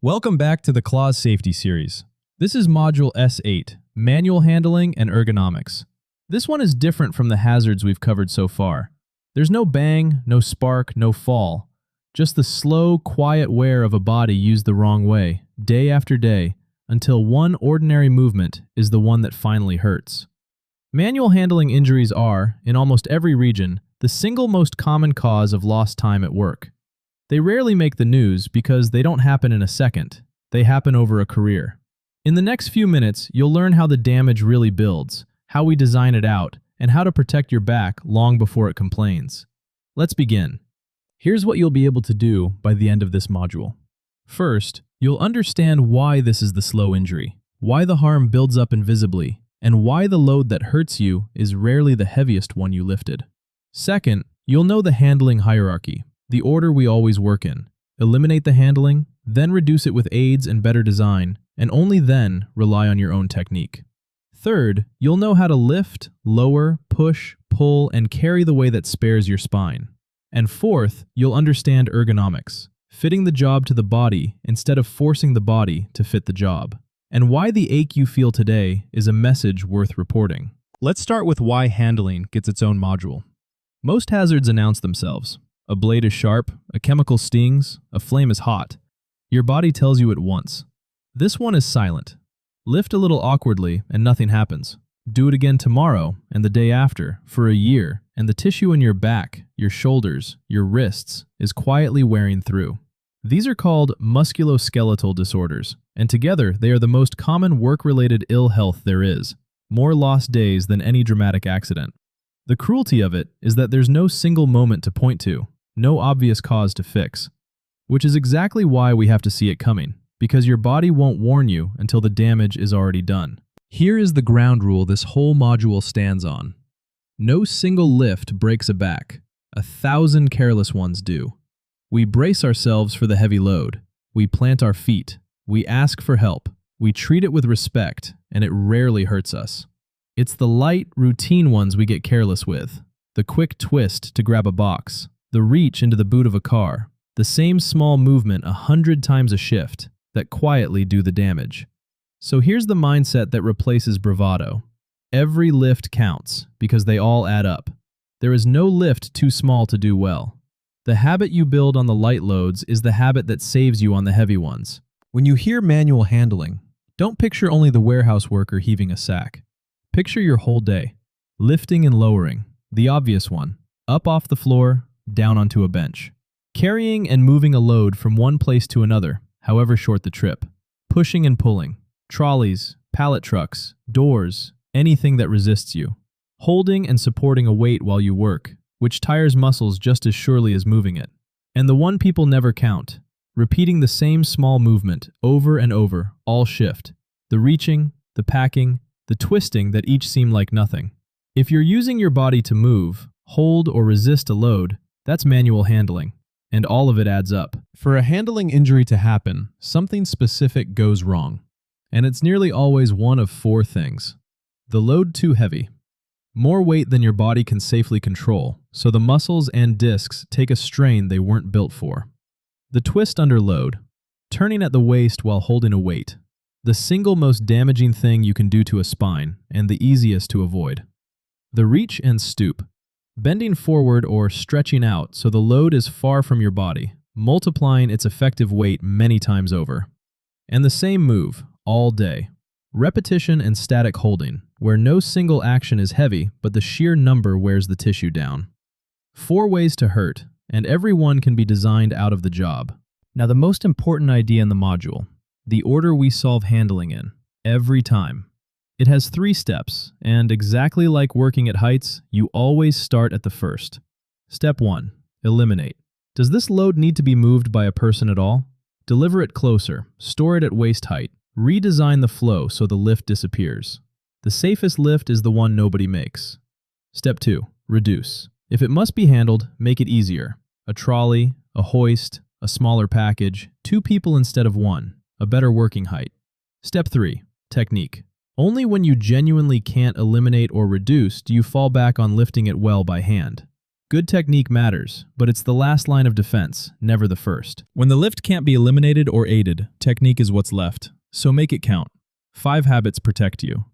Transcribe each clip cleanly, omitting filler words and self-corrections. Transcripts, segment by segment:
Welcome back to the Qlause Safety Series. This is Module S8, Manual Handling and Ergonomics. This one is different from the hazards we've covered so far. There's no bang, no spark, no fall. Just the slow, quiet wear of a body used the wrong way, day after day, until one ordinary movement is the one that finally hurts. Manual handling injuries are, in almost every region, the single most common cause of lost time at work. They rarely make the news because they don't happen in a second. They happen over a career. In the next few minutes, you'll learn how the damage really builds, how we design it out, and how to protect your back long before it complains. Let's begin. Here's what you'll be able to do by the end of this module. First, you'll understand why this is the slow injury, why the harm builds up invisibly, and why the load that hurts you is rarely the heaviest one you lifted. Second, you'll know the handling hierarchy, the order we always work in. Eliminate the handling, then reduce it with aids and better design, and only then rely on your own technique. Third, you'll know how to lift, lower, push, pull, and carry the way that spares your spine. And fourth, you'll understand ergonomics, fitting the job to the body instead of forcing the body to fit the job. And why the ache you feel today is a message worth reporting. Let's start with why handling gets its own module. Most hazards announce themselves. A blade is sharp, a chemical stings, a flame is hot. Your body tells you at once. This one is silent. Lift a little awkwardly and nothing happens. Do it again tomorrow and the day after, for a year, and the tissue in your back, your shoulders, your wrists is quietly wearing through. These are called musculoskeletal disorders, and together they are the most common work-related ill health there is. More lost days than any dramatic accident. The cruelty of it is that there's no single moment to point to. No obvious cause to fix, which is exactly why we have to see it coming, because your body won't warn you until the damage is already done. Here is the ground rule this whole module stands on. No single lift breaks a back. 1,000 careless ones do. We brace ourselves for the heavy load. We plant our feet. We ask for help. We treat it with respect, and it rarely hurts us. It's the light, routine ones we get careless with. The quick twist to grab a box. The reach into the boot of a car, the same small movement 100 times a shift that quietly do the damage. So here's the mindset that replaces bravado. Every lift counts because they all add up. There is no lift too small to do well. The habit you build on the light loads is the habit that saves you on the heavy ones. When you hear manual handling, don't picture only the warehouse worker heaving a sack. Picture your whole day. Lifting and lowering, the obvious one, up off the floor, down onto a bench. Carrying and moving a load from one place to another, however short the trip. Pushing and pulling. Trolleys, pallet trucks, doors, anything that resists you. Holding and supporting a weight while you work, which tires muscles just as surely as moving it. And the one people never count. Repeating the same small movement over and over, all shift. The reaching, the packing, the twisting that each seem like nothing. If you're using your body to move, hold, or resist a load, that's manual handling, and all of it adds up. For a handling injury to happen, something specific goes wrong, and it's nearly always one of four things. The load too heavy. More weight than your body can safely control, so the muscles and discs take a strain they weren't built for. The twist under load. Turning at the waist while holding a weight. The single most damaging thing you can do to a spine, and the easiest to avoid. The reach and stoop. Bending forward or stretching out so the load is far from your body, multiplying its effective weight many times over. And the same move, all day. Repetition and static holding, where no single action is heavy, but the sheer number wears the tissue down. 4 ways to hurt, and every one can be designed out of the job. Now the most important idea in the module, the order we solve handling in, every time. It has 3 steps, and exactly like working at heights, you always start at the first. Step 1. Eliminate. Does this load need to be moved by a person at all? Deliver it closer, store it at waist height, redesign the flow so the lift disappears. The safest lift is the one nobody makes. Step 2. Reduce. If it must be handled, make it easier. A trolley, a hoist, a smaller package, 2 people instead of 1, a better working height. Step 3. Technique. Only when you genuinely can't eliminate or reduce do you fall back on lifting it well by hand. Good technique matters, but it's the last line of defense, never the first. When the lift can't be eliminated or aided, technique is what's left, so make it count. 5 habits protect you.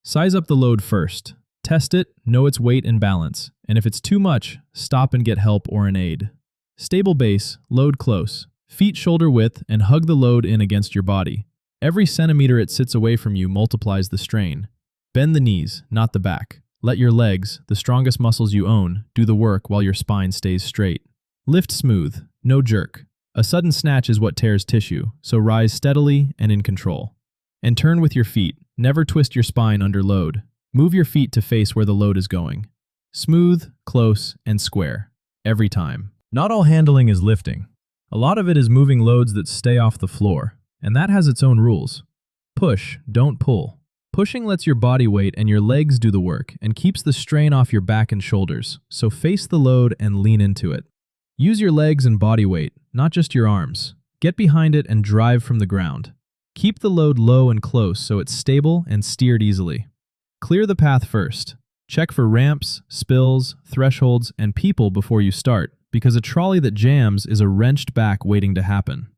Size up the load first. Test it, know its weight and balance, and if it's too much, stop and get help or an aid. Stable base, load close. Feet shoulder width and hug the load in against your body. Every centimeter it sits away from you multiplies the strain. Bend the knees, not the back. Let your legs, the strongest muscles you own, do the work while your spine stays straight. Lift smooth, no jerk. A sudden snatch is what tears tissue, so rise steadily and in control. And turn with your feet, never twist your spine under load. Move your feet to face where the load is going. Smooth, close, and square. Every time. Not all handling is lifting. A lot of it is moving loads that stay off the floor, and that has its own rules. Push, don't pull. Pushing lets your body weight and your legs do the work and keeps the strain off your back and shoulders, so face the load and lean into it. Use your legs and body weight, not just your arms. Get behind it and drive from the ground. Keep the load low and close so it's stable and steered easily. Clear the path first. Check for ramps, spills, thresholds, and people before you start, because a trolley that jams is a wrenched back waiting to happen.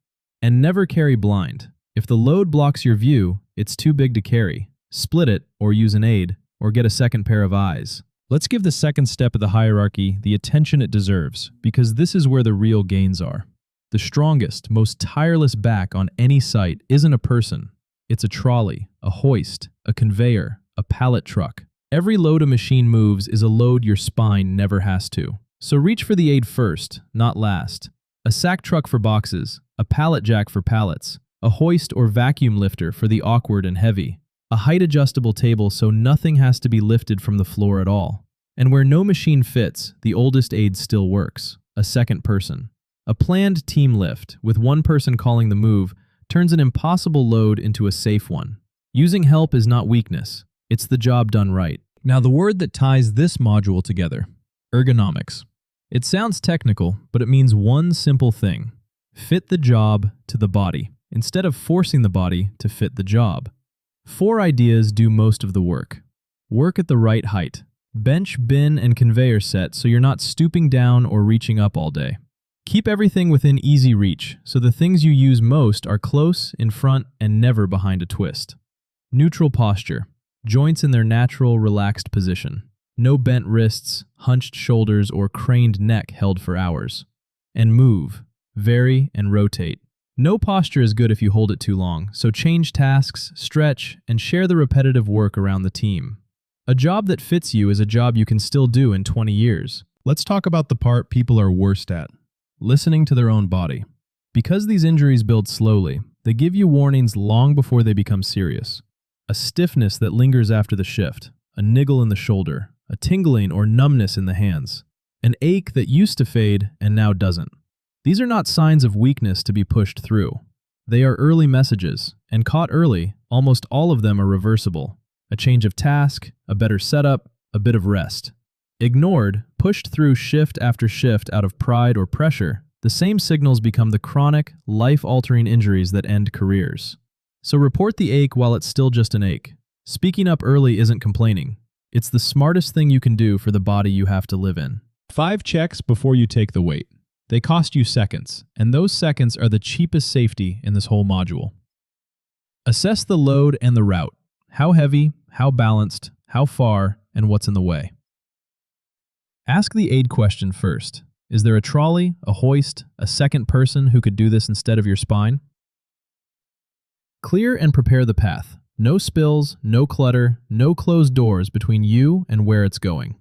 And never carry blind. If the load blocks your view, it's too big to carry. Split it, or use an aid, or get a second pair of eyes. Let's give the second step of the hierarchy the attention it deserves, because this is where the real gains are. The strongest, most tireless back on any site isn't a person. It's a trolley, a hoist, a conveyor, a pallet truck. Every load a machine moves is a load your spine never has to. So reach for the aid first, not last. A sack truck for boxes, a pallet jack for pallets, a hoist or vacuum lifter for the awkward and heavy. A height-adjustable table so nothing has to be lifted from the floor at all. And where no machine fits, the oldest aid still works. A second person. A planned team lift, with one person calling the move, turns an impossible load into a safe one. Using help is not weakness. It's the job done right. Now the word that ties this module together. Ergonomics. It sounds technical, but it means one simple thing. Fit the job to the body, instead of forcing the body to fit the job. 4 ideas do most of the work. Work at the right height. Bench, bin, and conveyor set so you're not stooping down or reaching up all day. Keep everything within easy reach so the things you use most are close, in front, and never behind a twist. Neutral posture. Joints in their natural, relaxed position. No bent wrists, hunched shoulders, or craned neck held for hours. And move. Vary and rotate. No posture is good if you hold it too long, so change tasks, stretch, and share the repetitive work around the team. A job that fits you is a job you can still do in 20 years. Let's talk about the part people are worst at. Listening to their own body. Because these injuries build slowly, they give you warnings long before they become serious. A stiffness that lingers after the shift, a niggle in the shoulder, a tingling or numbness in the hands, an ache that used to fade and now doesn't. These are not signs of weakness to be pushed through. They are early messages, and caught early, almost all of them are reversible. A change of task, a better setup, a bit of rest. Ignored, pushed through shift after shift out of pride or pressure, the same signals become the chronic, life-altering injuries that end careers. So report the ache while it's still just an ache. Speaking up early isn't complaining. It's the smartest thing you can do for the body you have to live in. 5 checks before you take the weight. They cost you seconds, and those seconds are the cheapest safety in this whole module. Assess the load and the route. How heavy, how balanced, how far, and what's in the way. Ask the aid question first. Is there a trolley, a hoist, a second person who could do this instead of your spine? Clear and prepare the path. No spills, no clutter, no closed doors between you and where it's going.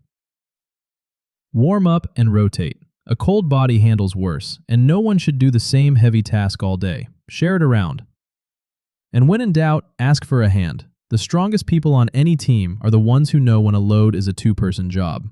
Warm up and rotate. A cold body handles worse, and no one should do the same heavy task all day. Share it around. And when in doubt, ask for a hand. The strongest people on any team are the ones who know when a load is a 2-person job.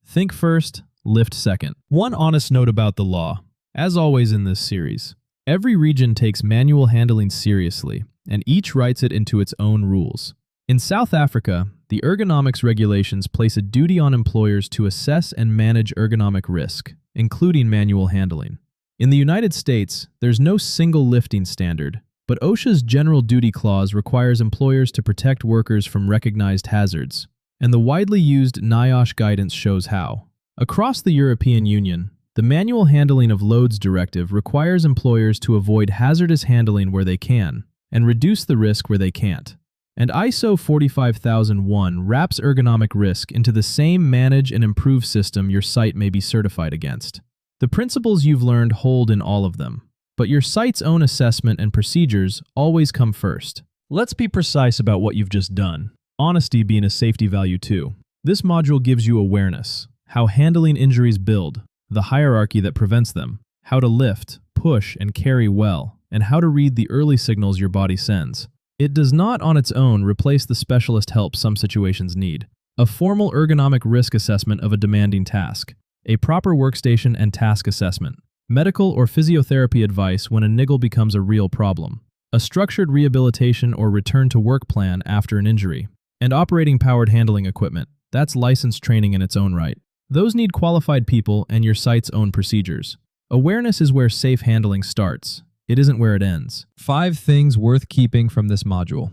Think first, lift second. One honest note about the law. As always in this series, every region takes manual handling seriously, and each writes it into its own rules. In South Africa, the ergonomics regulations place a duty on employers to assess and manage ergonomic risk, including manual handling. In the United States, there's no single lifting standard, but OSHA's general duty clause requires employers to protect workers from recognized hazards, And the widely used NIOSH guidance shows how. Across the European Union, the Manual Handling of Loads Directive requires employers to avoid hazardous handling where they can, and reduce the risk where they can't. And ISO 45001 wraps ergonomic risk into the same manage and improve system your site may be certified against. The principles you've learned hold in all of them, but your site's own assessment and procedures always come first. Let's be precise about what you've just done. Honesty being a safety value too. This module gives you awareness, how handling injuries build, the hierarchy that prevents them, how to lift, push, and carry well, and how to read the early signals your body sends. It does not on its own replace the specialist help some situations need. A formal ergonomic risk assessment of a demanding task, a proper workstation and task assessment, medical or physiotherapy advice when a niggle becomes a real problem, a structured rehabilitation or return to work plan after an injury, and operating powered handling equipment. That's licensed training in its own right. Those need qualified people and your site's own procedures. Awareness is where safe handling starts. It isn't where it ends. 5 things worth keeping from this module.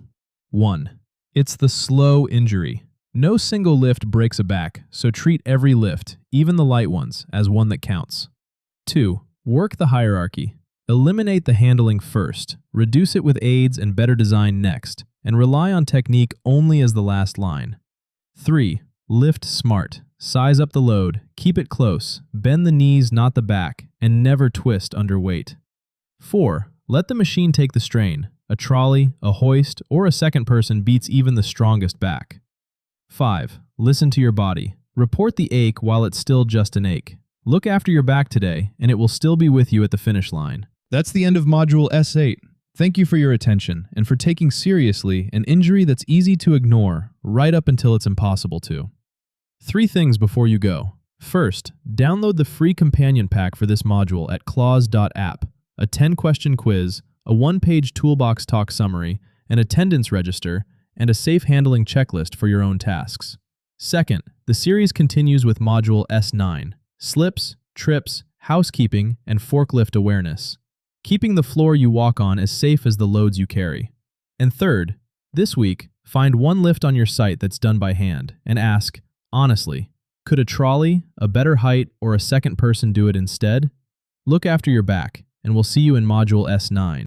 1. It's the slow injury. No single lift breaks a back, so treat every lift, even the light ones, as one that counts. 2. Work the hierarchy. Eliminate the handling first, reduce it with aids and better design next, and rely on technique only as the last line. 3. Lift smart. Size up the load, keep it close, bend the knees, not the back, and never twist under weight. 4. Let the machine take the strain. A trolley, a hoist, or a second person beats even the strongest back. 5. Listen to your body. Report the ache while it's still just an ache. Look after your back today, and it will still be with you at the finish line. That's the end of Module S8. Thank you for your attention, and for taking seriously an injury that's easy to ignore, right up until it's impossible to. 3 things before you go. First, download the free companion pack for this module at Qlause.app, a 10-question quiz, a 1-page toolbox talk summary, an attendance register, and a safe handling checklist for your own tasks. Second, the series continues with Module S9, slips, trips, housekeeping, and forklift awareness, keeping the floor you walk on as safe as the loads you carry. And third, this week, find one lift on your site that's done by hand and ask, honestly, could a trolley, a better height, or a second person do it instead? Look after your back, and we'll see you in Module S9.